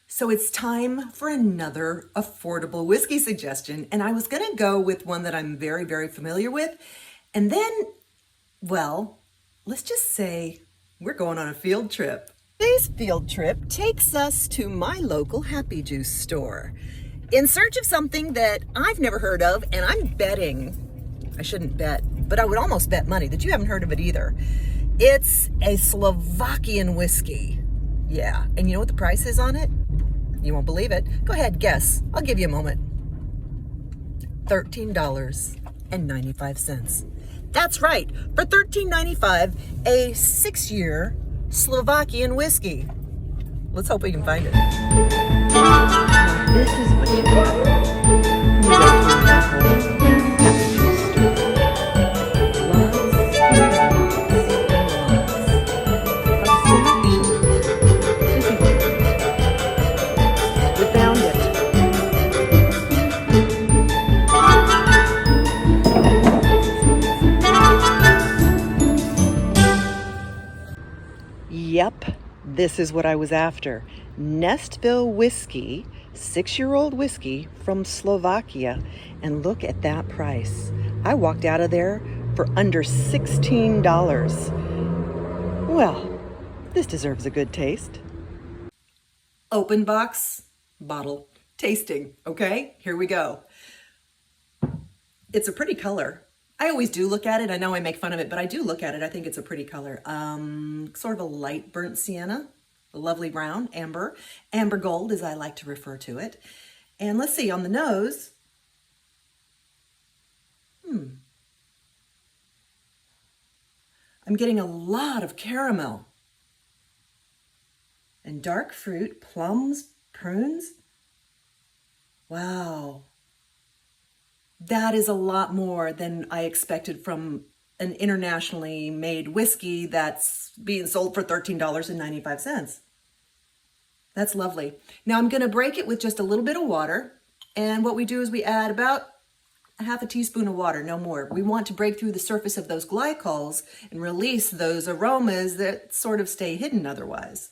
So it's time for another affordable whiskey suggestion. And I was going to go with one that I'm very, very familiar with. And then, well, let's just say we're going on a field trip. Today's field trip takes us to my local Happy Juice store in search of something that I've never heard of. And I'm betting, I shouldn't bet, but I would almost bet money that you haven't heard of it either. It's a Slovakian whiskey. Yeah. And you know what the price is on it? You won't believe it. Go ahead, guess. I'll give you a moment. $13.95. That's right. For $13.95, a 6-year Slovakian whiskey. Let's hope we can find it. This is what you Yep, this is what I was after. Nestville whiskey, 6-year-old whiskey from Slovakia. And look at that price. I walked out of there for under $16. Well, this deserves a good taste. Open box, bottle, tasting. Okay, here we go. It's a pretty color. I always do look at it. I know I make fun of it, but I do look at it. I think it's a pretty color. Sort of a light burnt sienna, a lovely brown, amber gold, as I like to refer to it. And let's see, on the nose, I'm getting a lot of caramel and dark fruit, plums, prunes. Wow. That is a lot more than I expected from an internationally made whiskey that's being sold for $13.95. That's lovely. Now I'm going to break it with just a little bit of water. And what we do is we add about a half a teaspoon of water, no more. We want to break through the surface of those glycols and release those aromas that sort of stay hidden otherwise.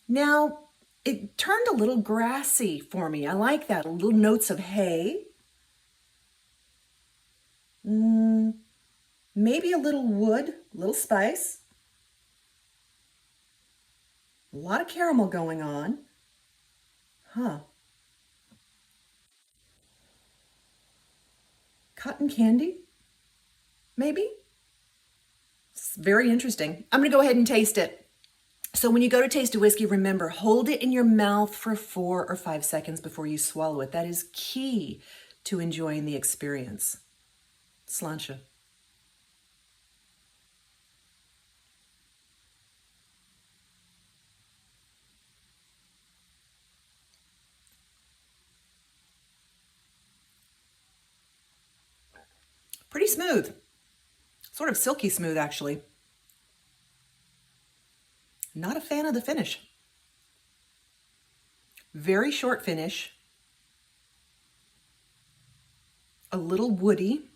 Now, it turned a little grassy for me. I like that. A little notes of hay. Maybe a little wood, a little spice. A lot of caramel going on. Cotton candy? Maybe? It's very interesting. I'm going to go ahead and taste it. So when you go to taste a whiskey, remember, hold it in your mouth for 4 or 5 seconds before you swallow it. That is key to enjoying the experience. Sláinte. Pretty smooth. Sort of silky smooth, actually. Not a fan of the finish. Very short finish. A little woody.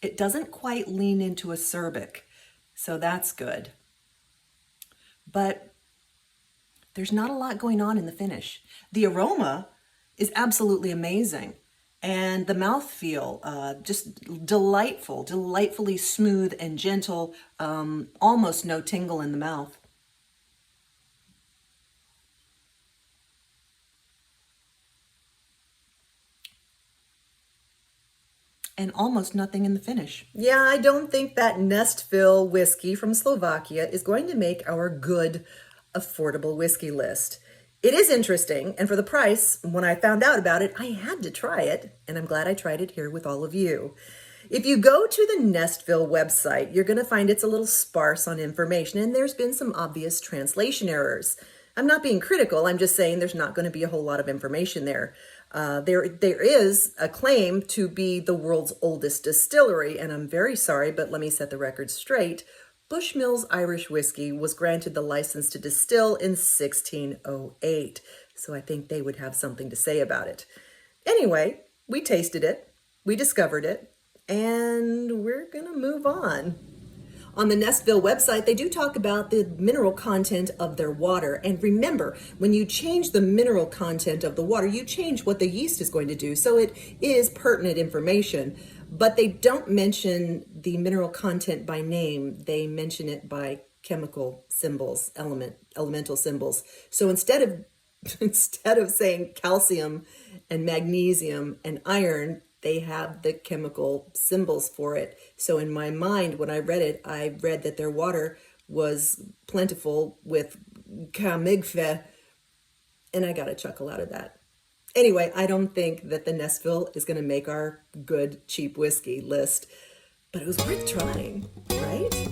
It doesn't quite lean into acerbic, so that's good. But there's not a lot going on in the finish. The aroma is absolutely amazing. And the mouthfeel, just delightful, delightfully smooth and gentle, almost no tingle in the mouth. And almost nothing in the finish. Yeah, I don't think that Nestville whiskey from Slovakia is going to make our good, affordable whiskey list. It is interesting, and for the price, when I found out about it, I had to try it, and I'm glad I tried it here with all of you. If you go to the Nestville website, you're going to find it's a little sparse on information, and there's been some obvious translation errors. I'm not being critical, I'm just saying there's not going to be a whole lot of information there. There is a claim to be the world's oldest distillery, and I'm very sorry, but let me set the record straight. Bushmills Irish Whiskey was granted the license to distill in 1608, so I think they would have something to say about it. Anyway, we tasted it, we discovered it, and we're gonna move on. On the Nestville website, they do talk about the mineral content of their water. And remember, when you change the mineral content of the water, you change what the yeast is going to do. So it is pertinent information, but they don't mention the mineral content by name. They mention it by chemical symbols, elemental symbols. So instead of saying calcium and magnesium and iron, they have the chemical symbols for it. So in my mind, when I read that their water was plentiful with kamigfe, and I got a chuckle out of that. Anyway, I don't think that the Nestville is going to make our good, cheap whiskey list, but it was worth trying, right?